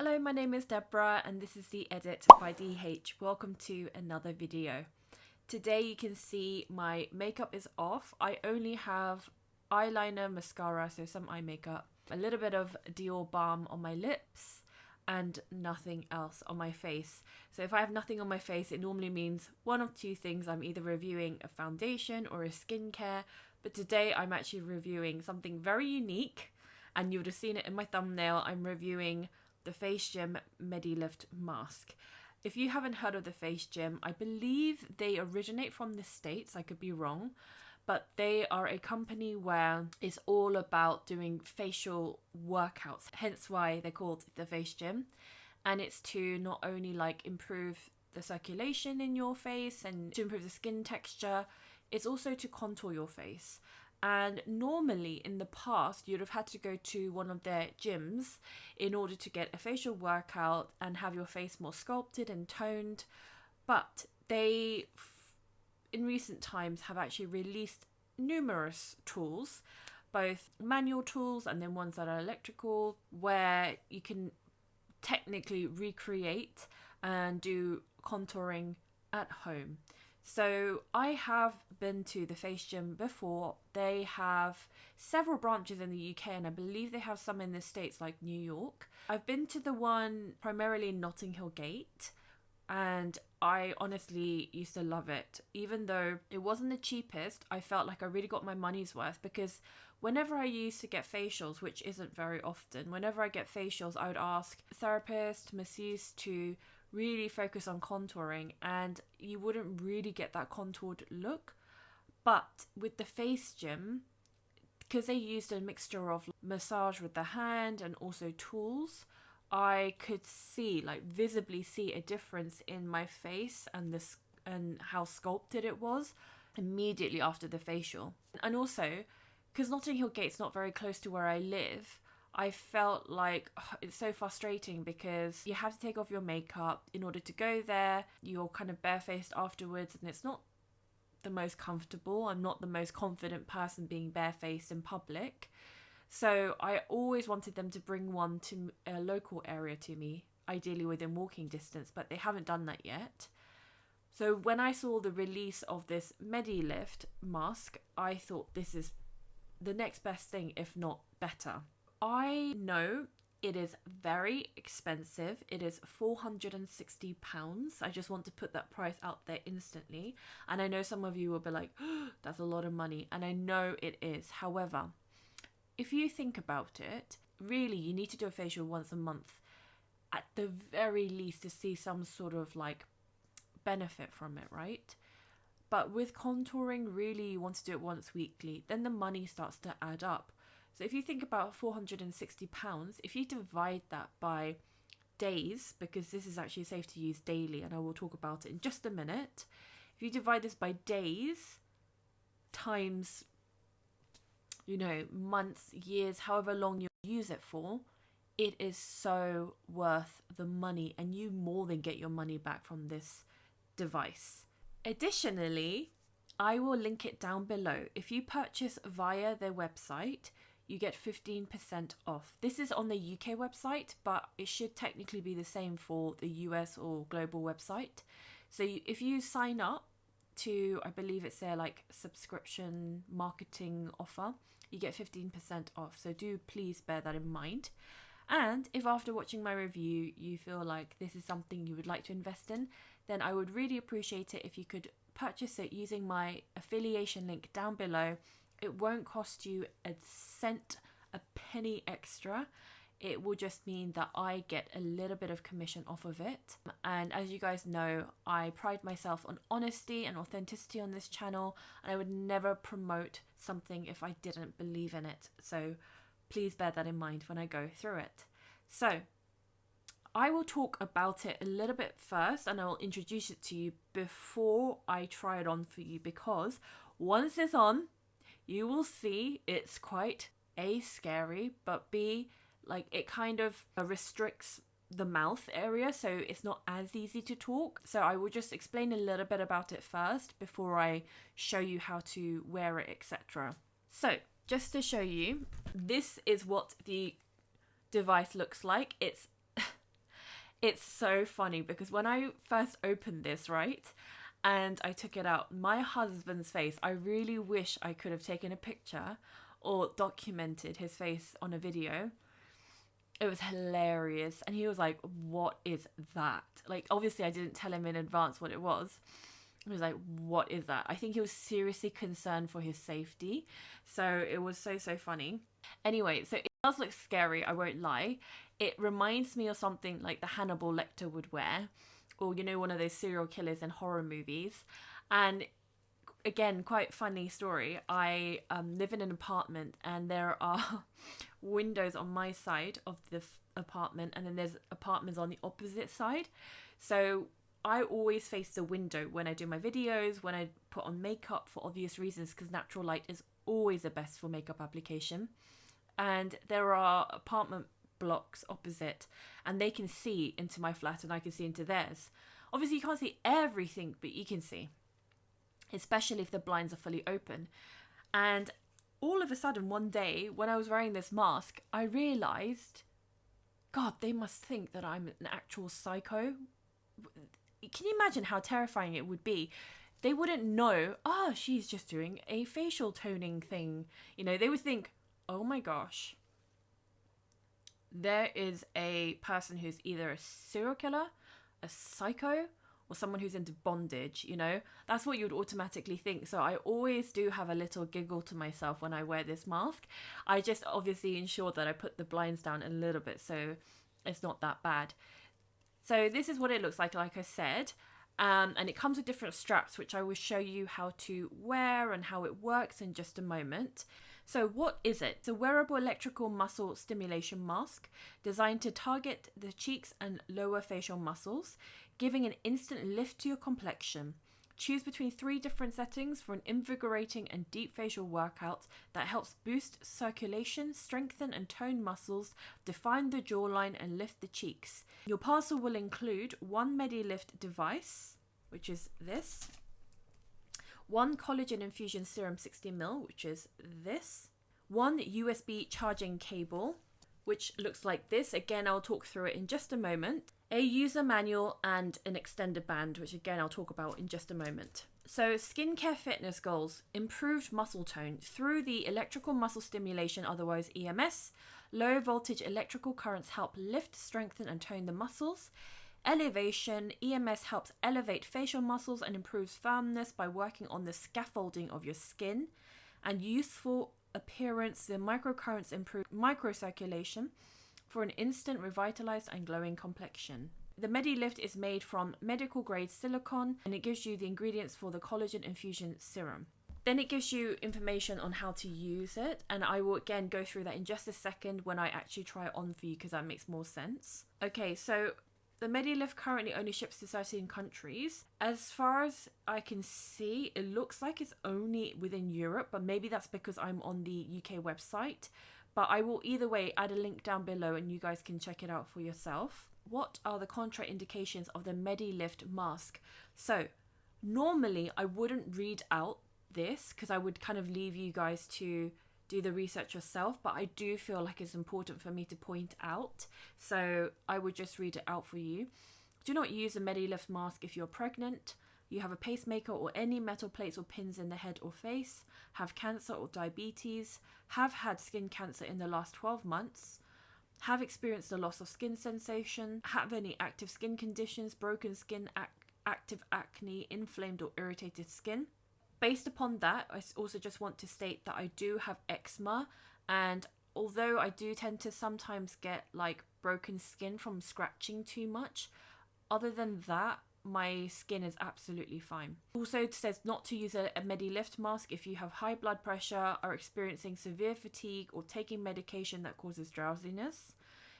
Hello, my name is Deborah and this is the Edit by DH. Welcome to another video. Today you can see my makeup is off. I only have eyeliner, mascara, so some eye makeup, a little bit of Dior balm on my lips and nothing else on my face. So if I have nothing on my face, it normally means one of two things. I'm either reviewing a foundation or a skincare, but today I'm actually reviewing something very unique and you would have seen it in my thumbnail. I'm reviewing the FaceGym Medi Lift Mask. If you haven't heard of the FaceGym, I believe they originate from the States, I could be wrong, but they are a company where it's all about doing facial workouts, hence why they're called the FaceGym. And it's to not only improve the circulation in your face and to improve the skin texture, it's also to contour your face. And normally in the past, you'd have had to go to one of their gyms in order to get a facial workout and have your face more sculpted and toned. But they, in recent times, have actually released numerous tools, both manual tools and then ones that are electrical, where you can technically recreate and do contouring at home. So I have been to the FaceGym before. They have several branches in the UK and I believe they have some in the States like New York. I've been to the one primarily in Notting Hill Gate and I honestly used to love it. Even though it wasn't the cheapest, I felt like I really got my money's worth because whenever I used to get facials, which isn't very often, whenever I get facials, I would ask therapists, masseuse to really focus on contouring and you wouldn't really get that contoured look. But with the FaceGym, because they used a mixture of massage with the hand and also tools, I could see, visibly see a difference in my face and how sculpted it was immediately after the facial. And also, because Notting Hill Gate's not very close to where I live, I felt like it's so frustrating because you have to take off your makeup in order to go there. You're kind of barefaced afterwards and it's not the most comfortable. I'm not the most confident person being barefaced in public. So I always wanted them to bring one to a local area to me, ideally within walking distance, but they haven't done that yet. So when I saw the release of this Medi Lift mask, I thought this is the next best thing, if not better. I know it is very expensive. It is £460. I just want to put that price out there instantly. And I know some of you will be like, oh, that's a lot of money. And I know it is. However, if you think about it, really you need to do a facial once a month at the very least to see some sort of benefit from it, right? But with contouring, really you want to do it once weekly. Then the money starts to add up. So if you think about £460, if you divide that by days, because this is actually safe to use daily and I will talk about it in just a minute. If you divide this by days times, months, years, however long you use it for, it is so worth the money and you more than get your money back from this device. Additionally, I will link it down below. If you purchase via their website, you get 15% off. This is on the UK website, but it should technically be the same for the US or global website. So if you sign up to, I believe it's their subscription marketing offer, you get 15% off. So do please bear that in mind. And if after watching my review, you feel like this is something you would like to invest in, then I would really appreciate it if you could purchase it using my affiliation link down below. It won't cost you a cent, a penny extra. It will just mean that I get a little bit of commission off of it. And as you guys know, I pride myself on honesty and authenticity on this channel, and I would never promote something if I didn't believe in it. So please bear that in mind when I go through it. So I will talk about it a little bit first and I will introduce it to you before I try it on for you, because once it's on, you will see it's quite A, scary, but B, it kind of restricts the mouth area, so it's not as easy to talk. So I will just explain a little bit about it first before I show you how to wear it, etc. So just to show you, this is what the device looks like. It's It's so funny because when I first opened this, right, and I took it out, my husband's face, I really wish I could have taken a picture or documented his face on a video. It was hilarious. And he was like, what is that? Like, obviously I didn't tell him in advance what it was. He was like, what is that? I think he was seriously concerned for his safety. So it was so, so funny. Anyway, so it does look scary, I won't lie. It reminds me of something like the Hannibal Lecter would wear, or, you know, one of those serial killers in horror movies. And again, quite funny story. I live in an apartment, and there are windows on my side of the apartment, and then there's apartments on the opposite side. So I always face the window when I do my videos, when I put on makeup, for obvious reasons, because natural light is always the best for makeup application. And there are apartment blocks opposite, and they can see into my flat and I can see into theirs. Obviously you can't see everything, but you can see, especially if the blinds are fully open. And all of a sudden one day when I was wearing this mask, I realized, God, they must think that I'm an actual psycho. Can you imagine how terrifying it would be? They wouldn't know, oh, she's just doing a facial toning thing. You know, they would think, oh my gosh, there is a person who's either a serial killer, a psycho, or someone who's into bondage, you know? That's what you would automatically think. So I always do have a little giggle to myself when I wear this mask. I just obviously ensure that I put the blinds down a little bit so it's not that bad. So this is what it looks like I said. And it comes with different straps, which I will show you how to wear and how it works in just a moment. So what is it? It's a wearable electrical muscle stimulation mask designed to target the cheeks and lower facial muscles, giving an instant lift to your complexion. Choose between 3 different settings for an invigorating and deep facial workout that helps boost circulation, strengthen and tone muscles, define the jawline and lift the cheeks. Your parcel will include 1 Medi Lift device, which is this, 1 collagen infusion serum 60ml, which is this, 1 USB charging cable, which looks like this. Again, I'll talk through it in just a moment. A user manual and an extender band, which again I'll talk about in just a moment. So skincare fitness goals: improved muscle tone through the electrical muscle stimulation, otherwise EMS. Low voltage electrical currents help lift, strengthen and tone the muscles. Elevation: EMS helps elevate facial muscles and improves firmness by working on the scaffolding of your skin. And youthful appearance: the microcurrents improve microcirculation for an instant revitalized and glowing complexion. The Medi Lift is made from medical grade silicone, and it gives you the ingredients for the collagen infusion serum. Then it gives you information on how to use it, and I will again go through that in just a second when I actually try it on for you, because that makes more sense. Okay, so the Medi Lift currently only ships to 13 countries. As far as I can see, it looks like it's only within Europe, but maybe that's because I'm on the UK website. But I will either way add a link down below and you guys can check it out for yourself. What are the contraindications of the Medi Lift mask? So normally I wouldn't read out this because I would kind of leave you guys to do the research yourself, but I do feel like it's important for me to point out, so I would just read it out for you. Do not use a Medi Lift mask if you're pregnant, you have a pacemaker or any metal plates or pins in the head or face, have cancer or diabetes, have had skin cancer in the last 12 months, have experienced a loss of skin sensation, have any active skin conditions, broken skin, active acne, inflamed or irritated skin. Based upon that, I also just want to state that I do have eczema, and although I do tend to sometimes get like broken skin from scratching too much, other than that, my skin is absolutely fine. Also, it says not to use a Medi Lift mask if you have high blood pressure, are experiencing severe fatigue, or taking medication that causes drowsiness.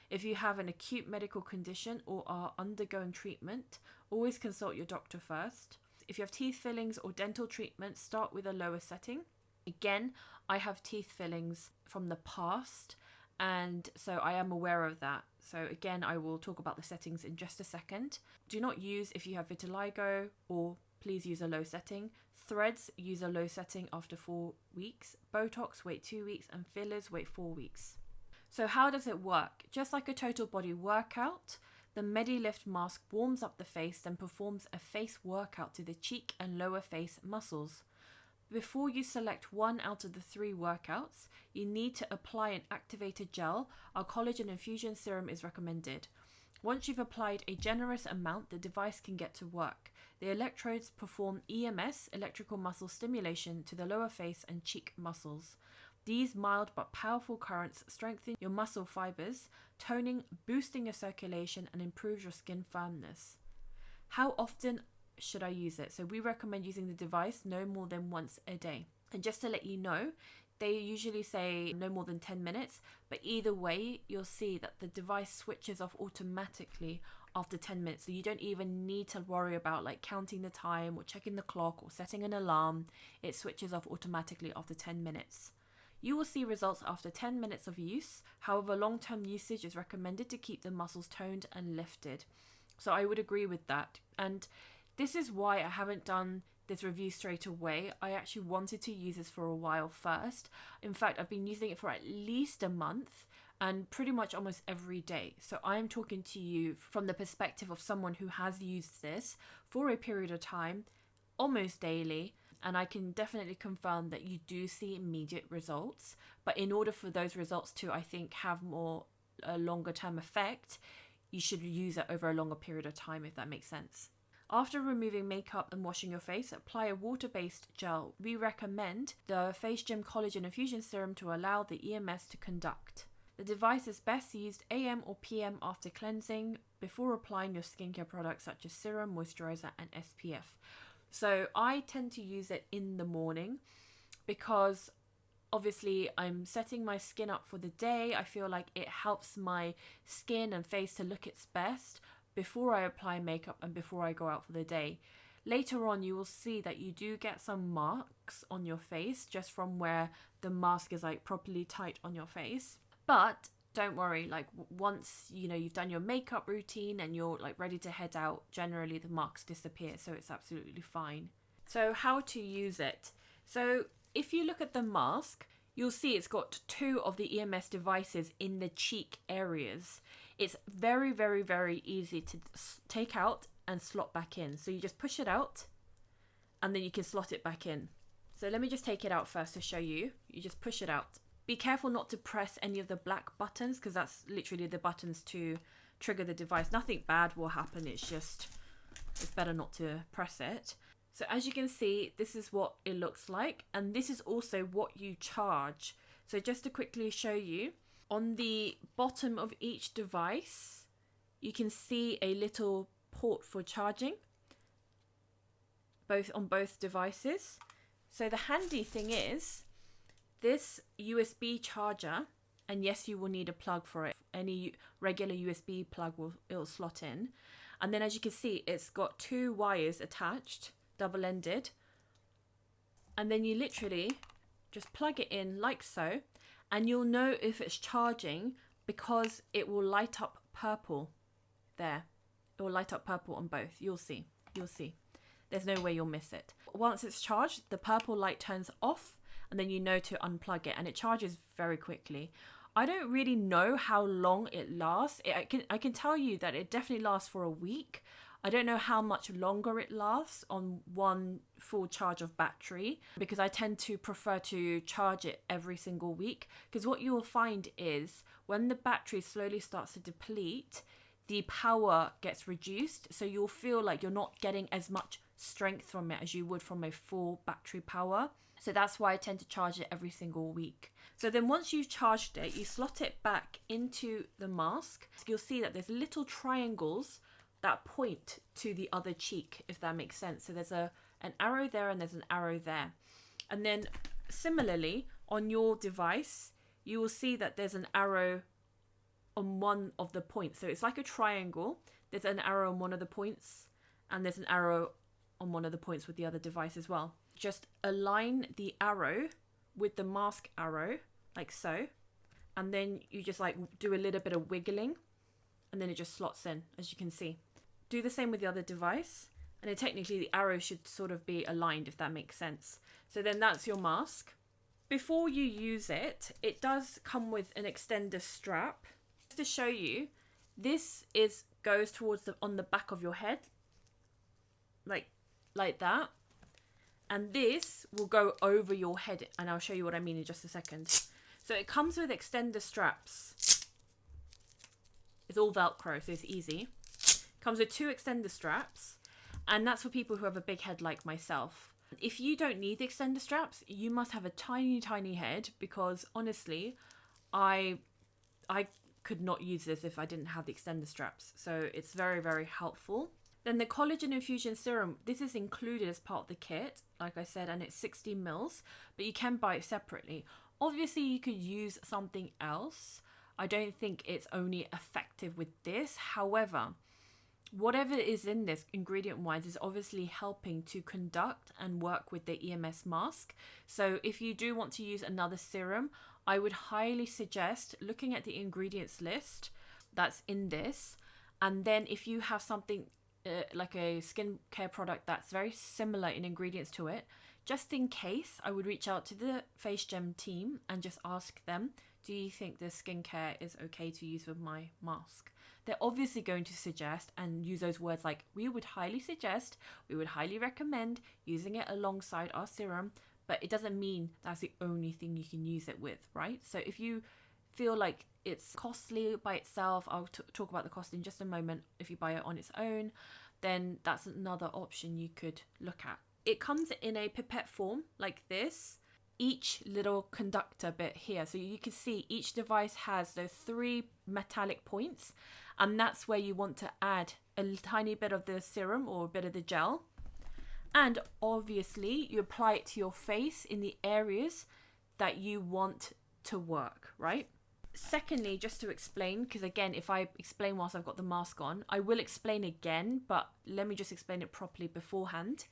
If you have an acute medical condition or are undergoing treatment, always consult your doctor first. If you have teeth fillings or dental treatment, start with a lower setting. Again, I have teeth fillings from the past, and so I am aware of that. So again, I will talk about the settings in just a second. Do not use if you have vitiligo, or please use a low setting. Threads, use a low setting after 4 weeks. Botox, wait 2 weeks, and fillers, wait 4 weeks. So how does it work? Just like a total body workout, The Medi Lift Mask warms up the face, then performs a face workout to the cheek and lower face muscles. Before you select one out of the 3 workouts, you need to apply an activated gel. Our collagen infusion serum is recommended. Once you've applied a generous amount, the device can get to work. The electrodes perform EMS, electrical muscle stimulation, to the lower face and cheek muscles. These mild but powerful currents strengthen your muscle fibers, toning, boosting your circulation, and improves your skin firmness. How often should I use it? So we recommend using the device no more than once a day. And just to let you know, they usually say no more than 10 minutes, but either way, you'll see that the device switches off automatically after 10 minutes. So you don't even need to worry about like counting the time or checking the clock or setting an alarm. It switches off automatically after 10 minutes. You will see results after 10 minutes of use. However, long-term usage is recommended to keep the muscles toned and lifted. So I would agree with that. And this is why I haven't done this review straight away. I actually wanted to use this for a while first. In fact, I've been using it for at least a month and pretty much almost every day. So I'm talking to you from the perspective of someone who has used this for a period of time, almost daily. And I can definitely confirm that you do see immediate results. But in order for those results to, I think, have a longer term effect, you should use it over a longer period of time, if that makes sense. After removing makeup and washing your face, apply a water-based gel. We recommend the FaceGym Collagen Infusion Serum to allow the EMS to conduct. The device is best used AM or PM after cleansing, before applying your skincare products such as serum, moisturizer, and SPF. So I tend to use it in the morning because obviously I'm setting my skin up for the day. I feel like it helps my skin and face to look its best before I apply makeup and before I go out for the day. Later on, you will see that you do get some marks on your face just from where the mask is like properly tight on your face. But don't worry, like once you've done your makeup routine and you're like ready to head out, generally the marks disappear, so it's absolutely fine. So how to use it? So if you look at the mask, you'll see it's got 2 of the EMS devices in the cheek areas. It's very, very, very easy to take out and slot back in. So you just push it out and then you can slot it back in. So let me just take it out first to show you. You just push it out. Be careful not to press any of the black buttons because that's literally the buttons to trigger the device. Nothing bad will happen. It's better not to press it. So as you can see, this is what it looks like. And this is also what you charge. So just to quickly show you, on the bottom of each device, you can see a little port for charging, on both devices. So the handy thing is, this USB charger, and yes, you will need a plug for it. Any regular USB plug it'll slot in. And then as you can see, it's got 2 wires attached, double-ended. And then you literally just plug it in like so. And you'll know if it's charging because it will light up purple there. It will light up purple on both. You'll see. There's no way you'll miss it. Once it's charged, the purple light turns off and then you know to unplug it, and it charges very quickly. I don't really know how long it lasts. I can tell you that it definitely lasts for a week. I don't know how much longer it lasts on one full charge of battery because I tend to prefer to charge it every single week, because what you will find is when the battery slowly starts to deplete, the power gets reduced, so you'll feel like you're not getting as much strength from it as you would from a full battery power. So that's why I tend to charge it every single week. So then once you've charged it, you slot it back into the mask. So you'll see that there's little triangles that point to the other cheek, if that makes sense. So there's an arrow there and there's an arrow there. And then similarly on your device, you will see that there's an arrow on one of the points. So it's like a triangle. There's an arrow on one of the points and there's an arrow on one of the points with the other device as well. Just align the arrow with the mask arrow like so. And then you just like do a little bit of wiggling and then it just slots in, as you can see. Do the same with the other device. And then technically the arrow should sort of be aligned, if that makes sense. So then that's your mask. Before you use it, it does come with an extender strap. Just to show you, this is goes towards on the back of your head, like that. And this will go over your head, and I'll show you what I mean in just a second. So it comes with extender straps. It's all Velcro, so it's easy. Comes with 2 extender straps, and that's for people who have a big head like myself. If you don't need the extender straps, you must have a tiny, tiny head, because honestly, I could not use this if I didn't have the extender straps. So it's very, very helpful. Then the collagen infusion serum, this is included as part of the kit, like I said, and it's 60 mils, but you can buy it separately. Obviously, you could use something else. I don't think it's only effective with this. However, whatever is in this ingredient-wise is obviously helping to conduct and work with the EMS mask. So if you do want to use another serum, I would highly suggest looking at the ingredients list that's in this. And then if you have something like a skincare product that's very similar in ingredients to it, just in case, I would reach out to the FaceGym team and just ask them, do you think this skincare is okay to use with my mask? They're obviously going to suggest and use those words like, we would highly suggest, we would highly recommend using it alongside our serum, but it doesn't mean that's the only thing you can use it with, right? So if you feel like it's costly by itself, I'll talk about the cost in just a moment. If you buy it on its own, then that's another option you could look at. It comes in a pipette form like this. Each little conductor bit here, so you can see each device has those 3 metallic points, and that's where you want to add a tiny bit of the serum or a bit of the gel. And obviously you apply it to your face in the areas that you want to work, right? Secondly, just to explain, because again, if I explain whilst I've got the mask on, I will explain again, but let me just explain it properly beforehand.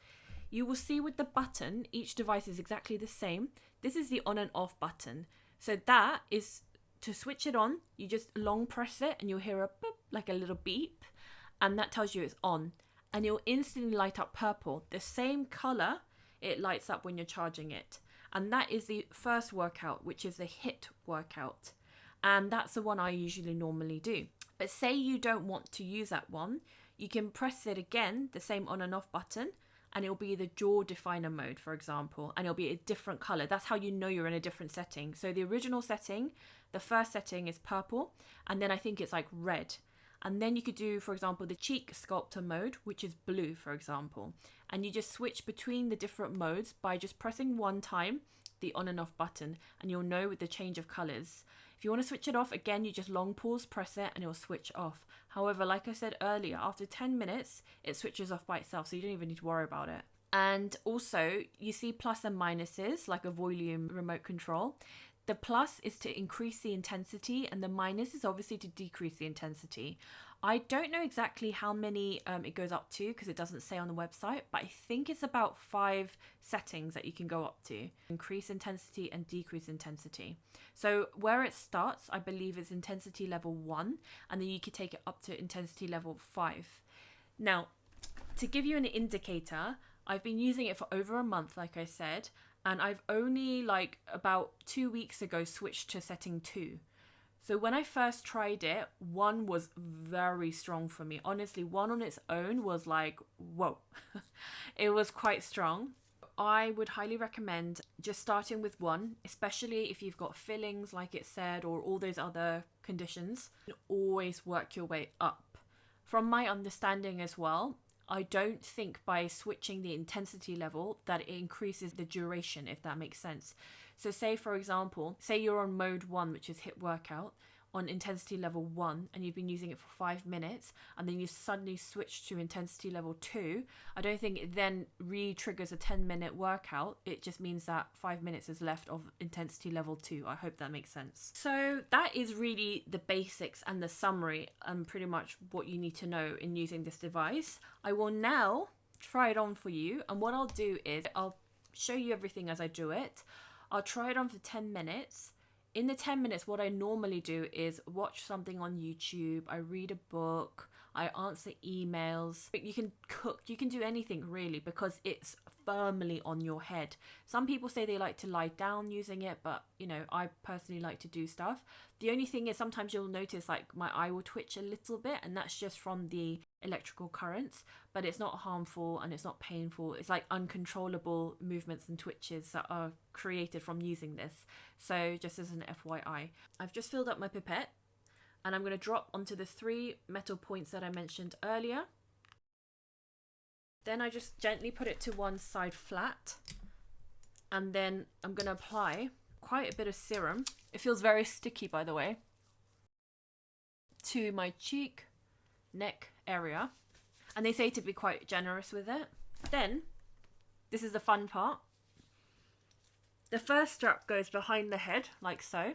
You will see with the button, each device is exactly the same. This is the on and off button. So that is to switch it on. You just long press it and you'll hear a boop, like a little beep, and that tells you it's on. And it'll instantly light up purple. The same color it lights up when you're charging it. And that is the first workout, which is the HIIT workout. And that's the one I usually normally do. But say you don't want to use that one, you can press it again, the same on and off button, and it'll be the jaw definer mode, for example, and it'll be a different color. That's how you know you're in a different setting. So the original setting, the first setting is purple, and then I think it's like red. And then you could do, for example, the cheek sculptor mode, which is blue, for example. And you just switch between the different modes by just pressing one time the on and off button, and you'll know with the change of colors. If you want to switch it off, again, you just long pause, press it, and it'll switch off. However, like I said earlier, after 10 minutes, it switches off by itself, so you don't even need to worry about it. And also, you see plus and minuses, like a volume remote control. The plus is to increase the intensity, and the minus is obviously to decrease the intensity. I don't know exactly how many it goes up to, because it doesn't say on the website, but I think it's about 5 settings that you can go up to. Increase intensity and decrease intensity. So where it starts, I believe, is intensity level 1, and then you could take it up to intensity level 5. Now, to give you an indicator, I've been using it for over a month, like I said, and I've only like about 2 weeks ago switched to setting 2. So when I first tried it, 1 was very strong for me. Honestly, 1 on its own was like, whoa. It was quite strong. I would highly recommend just starting with 1, especially if you've got fillings, like it said, or all those other conditions. Always work your way up. From my understanding as well, I don't think by switching the intensity level that it increases the duration, if that makes sense. So say, for example, say you're on mode 1, which is HIIT workout, on intensity level 1, and you've been using it for 5 minutes, and then you suddenly switch to intensity level 2, I don't think it then re-triggers a 10-minute workout. It just means that 5 minutes is left of intensity level 2. I hope that makes sense. So that is really the basics and the summary and pretty much what you need to know in using this device. I will now try it on for you, and what I'll do is I'll show you everything as I do it. I'll try it on for 10 minutes. In the 10 minutes, what I normally do is watch something on YouTube. I read a book. I answer emails. You can cook, you can do anything really because it's firmly on your head. Some people say they like to lie down using it, but you know, I personally like to do stuff. The only thing is sometimes you'll notice like my eye will twitch a little bit, and that's just from the electrical currents, but it's not harmful and it's not painful. It's like uncontrollable movements and twitches that are created from using this. So just as an FYI, I've just filled up my pipette and I'm going to drop onto the 3 metal points that I mentioned earlier. Then I just gently put it to one side flat, and then I'm going to apply quite a bit of serum. It feels very sticky, by the way, to my cheek, neck area, and they say to be quite generous with it. Then, this is the fun part. The first strap goes behind the head, like so.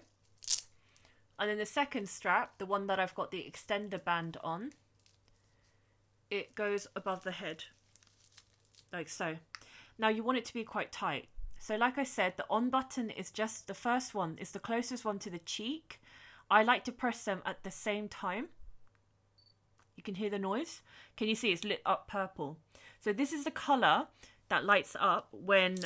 And then the second strap, the one that I've got the extender band on, it goes above the head, like so. Now you want it to be quite tight. So like I said, the on button is just the first one, is the closest one to the cheek. I like to press them at the same time. You can hear the noise. Can you see it's lit up purple? So this is the color that lights up when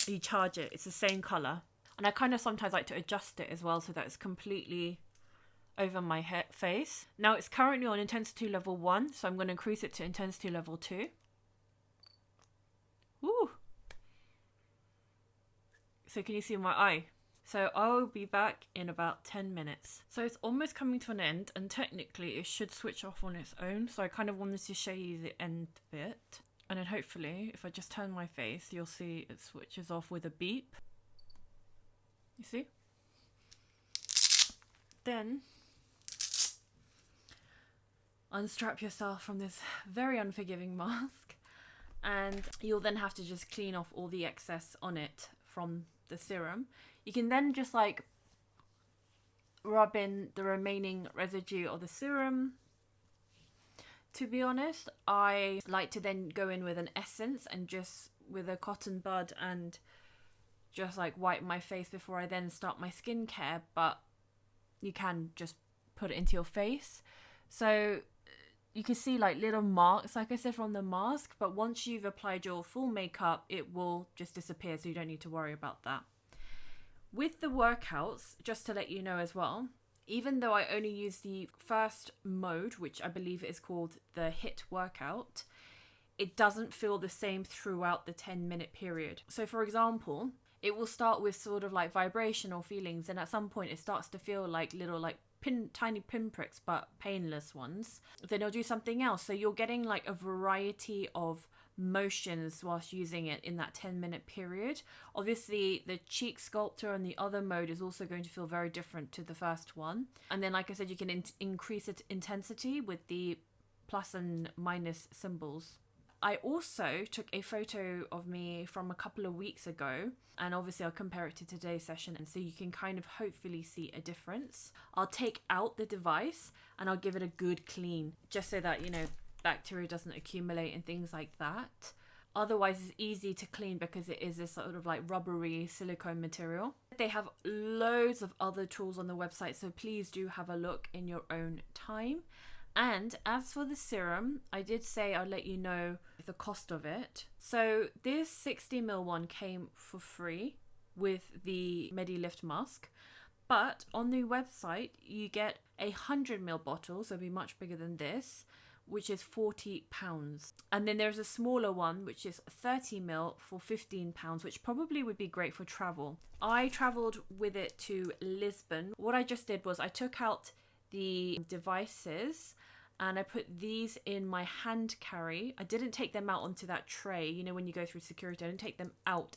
you charge it. It's the same color. And I kind of sometimes like to adjust it as well so that it's completely over my face. Now it's currently on intensity level 1, so I'm going to increase it to intensity level 2. Woo! So can you see my eye? So I'll be back in about 10 minutes. So it's almost coming to an end, and technically it should switch off on its own. So I kind of wanted to show you the end bit. And then hopefully, if I just turn my face, you'll see it switches off with a beep. You see? Then unstrap yourself from this very unforgiving mask, and you'll then have to just clean off all the excess on it from the serum. You can then just like rub in the remaining residue of the serum. To be honest, I like to then go in with an essence and just with a cotton bud and just like wipe my face before I then start my skincare, but you can just put it into your face. So you can see like little marks, like I said, from the mask, but once you've applied your full makeup, it will just disappear, so you don't need to worry about that. With the workouts, just to let you know as well, even though I only use the first mode, which I believe is called the HIIT workout, it doesn't feel the same throughout the 10-minute period. So for example, it will start with sort of like vibrational feelings, and at some point it starts to feel like little like tiny pinpricks, but painless ones. Then it'll do something else. So you're getting like a variety of motions whilst using it in that 10-minute period. Obviously the cheek sculptor and the other mode is also going to feel very different to the first one. And then like I said, you can increase its intensity with the plus and minus symbols. I also took a photo of me from a couple of weeks ago, and obviously I'll compare it to today's session, and so you can kind of hopefully see a difference. I'll take out the device and I'll give it a good clean, just so that, you know, bacteria doesn't accumulate and things like that. Otherwise it's easy to clean because it is this sort of like rubbery silicone material. They have loads of other tools on the website, so please do have a look in your own time. And as for the serum, I did say I'd let you know the cost of it. So this 60ml one came for free with the Medi Lift Mask. But on the website, you get a 100ml bottle, so it'll be much bigger than this, which is £40. And then there's a smaller one, which is 30ml for £15, which probably would be great for travel. I travelled with it to Lisbon. What I just did was I took out the devices and I put these in my hand carry. I didn't take them out onto that tray, you know, when you go through security. I didn't take them out,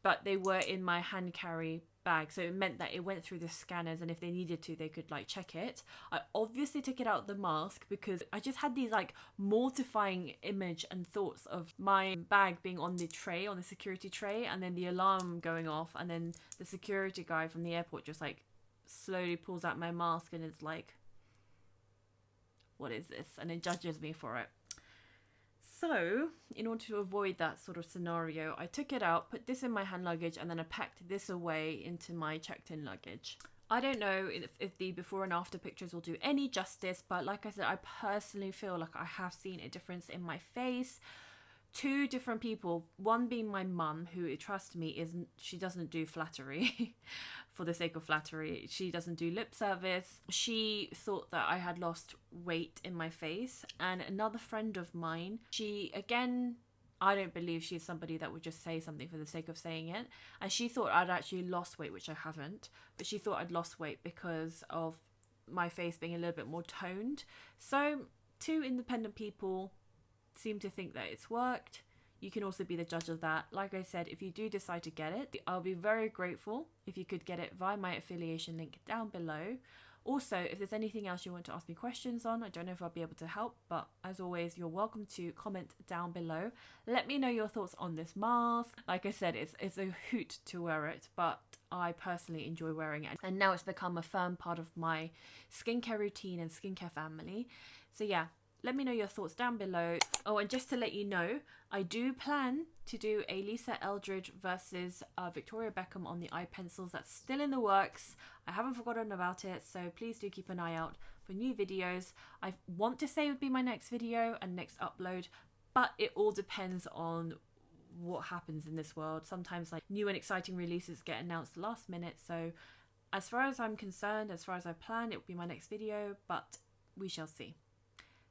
but they were in my hand carry bag, so it meant that it went through the scanners, and if they needed to, they could like check it. I obviously took it out the mask because I just had these like mortifying image and thoughts of my bag being on the tray, on the security tray, and then the alarm going off, and then the security guy from the airport just like slowly pulls out my mask and it's like, what is this? And it judges me for it. So in order to avoid that sort of scenario, I took it out, put this in my hand luggage, and then I packed this away into my checked in luggage. I don't know if the before and after pictures will do any justice, but like I said, I personally feel like I have seen a difference in my face. Two different people, one being my mum, who, trust me, she doesn't do flattery for the sake of flattery. She doesn't do lip service. She thought that I had lost weight in my face. And another friend of mine, she, again, I don't believe she's somebody that would just say something for the sake of saying it. And she thought I'd actually lost weight, which I haven't. But she thought I'd lost weight because of my face being a little bit more toned. So two independent people seem to think that it's worked. You can also be the judge of that. Like I said, if you do decide to get it, I'll be very grateful if you could get it via my affiliation link down below. Also, if there's anything else you want to ask me questions on, I don't know if I'll be able to help, but as always, you're welcome to comment down below. Let me know your thoughts on this mask. Like I said, it's a hoot to wear it, but I personally enjoy wearing it. And now it's become a firm part of my skincare routine and skincare family. So yeah, let me know your thoughts down below. Oh, and just to let you know, I do plan to do a 𝕕𝕚𝕚𝕚𝕗 versus Victoria Beckham on the eye pencils. That's still in the works. I haven't forgotten about it, so please do keep an eye out for new videos. I want to say it would be my next video and next upload, but it all depends on what happens in this world. Sometimes like new and exciting releases get announced last minute, so as far as I'm concerned, as far as I plan, it will be my next video, but we shall see.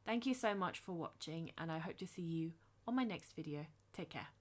Thank you so much for watching, and I hope to see you on my next video. Take care.